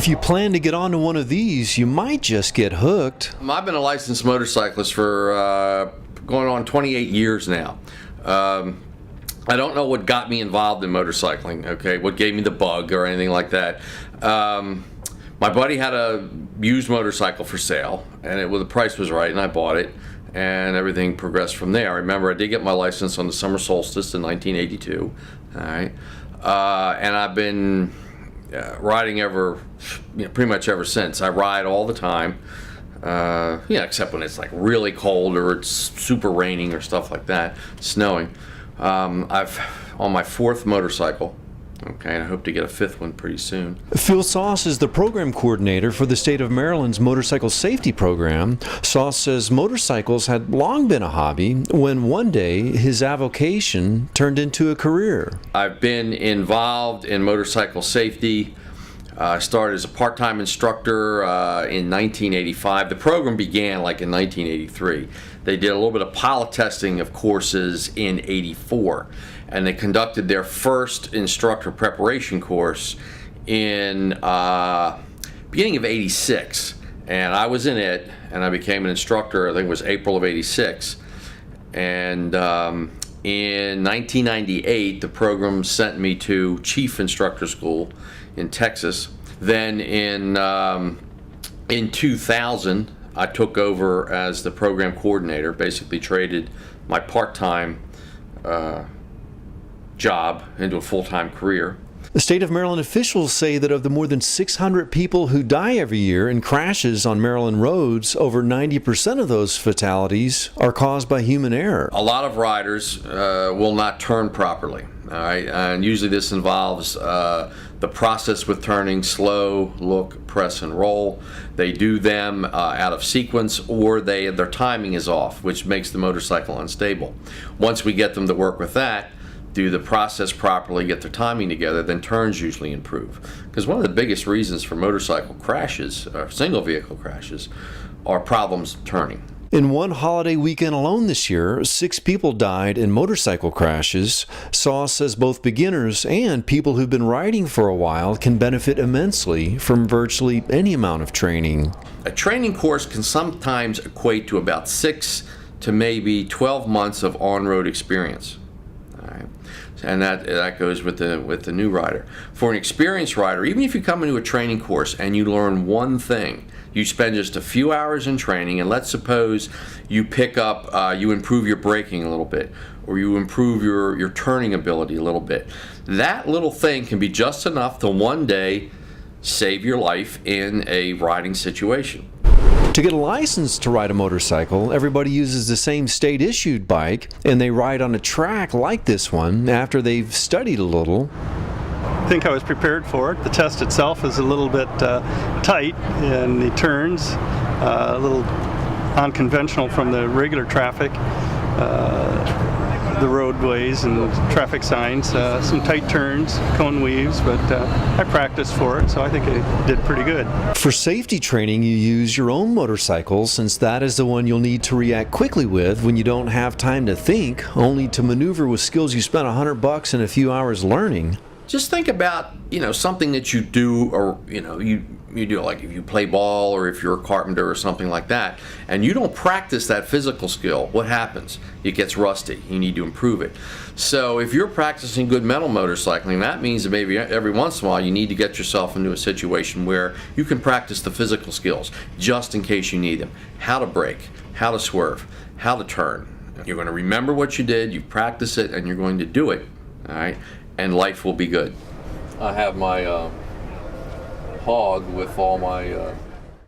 If you plan to get onto one of these, you might just get hooked. I've been a licensed motorcyclist for going on 28 years now. I don't know what got me involved in motorcycling, okay, what gave me the bug or anything like that. My buddy had a used motorcycle for sale, and the price was right, and I bought it, and everything progressed from there. I remember I did get my license on the summer solstice in 1982, all right, and I've been riding pretty much ever since. I ride all the time, except when it's like really cold or it's super raining or stuff like that, snowing. I've on my fourth motorcycle. Okay, and I hope to get a fifth one pretty soon. Phil Sauce is the program coordinator for the state of Maryland's motorcycle safety program. Sauce says motorcycles had long been a hobby when one day his avocation turned into a career. I've been involved in motorcycle safety. I started as a part-time instructor in 1985. The program began like in 1983. They did a little bit of pilot testing of courses in 84. And they conducted their first instructor preparation course in beginning of 86. And I was in it, and I became an instructor, I think it was April of 86. And in 1998, the program sent me to Chief Instructor School in Texas. Then in 2000, I took over as the program coordinator, basically traded my part-time job into a full-time career. The state of Maryland officials say that of the more than 600 people who die every year in crashes on Maryland roads, over 90% of those fatalities are caused by human error. A lot of riders will not turn properly, all right? And usually this involves the process with turning: slow, look, press, and roll. They do them out of sequence, or their timing is off, which makes the motorcycle unstable. Once we get them to work with that, do the process properly, get their timing together, then turns usually improve. Because one of the biggest reasons for motorcycle crashes, or single vehicle crashes, are problems turning. In one holiday weekend alone this year, 6 people died in motorcycle crashes. Sauce says both beginners and people who've been riding for a while can benefit immensely from virtually any amount of training. A training course can sometimes equate to about 6 to maybe 12 months of on-road experience. All right. And that goes with the new rider. For an experienced rider, even if you come into a training course and you learn one thing, you spend just a few hours in training, and let's suppose you pick up, you improve your braking a little bit, or you improve your turning ability a little bit. That little thing can be just enough to one day save your life in a riding situation. To get a license to ride a motorcycle, everybody uses the same state-issued bike, and they ride on a track like this one after they've studied a little. I think I was prepared for it. The test itself is a little bit tight in the turns, a little unconventional from the regular traffic, the roadways and traffic signs, some tight turns, cone weaves, but I practiced for it, so I think I did pretty good. For safety training, you use your own motorcycle, since that is the one you'll need to react quickly with when you don't have time to think, only to maneuver with skills you spent $100 and a few hours learning. Just think about, something that you do, or, you do, like if you play ball or if you're a carpenter or something like that, and you don't practice that physical skill, what happens? It gets rusty. You need to improve it. So if you're practicing good mental motorcycling, that means that maybe every once in a while you need to get yourself into a situation where you can practice the physical skills just in case you need them. How to brake, how to swerve, how to turn. You're going to remember what you did, you practice it, and you're going to do it, all right? And life will be good. I have my hog with all my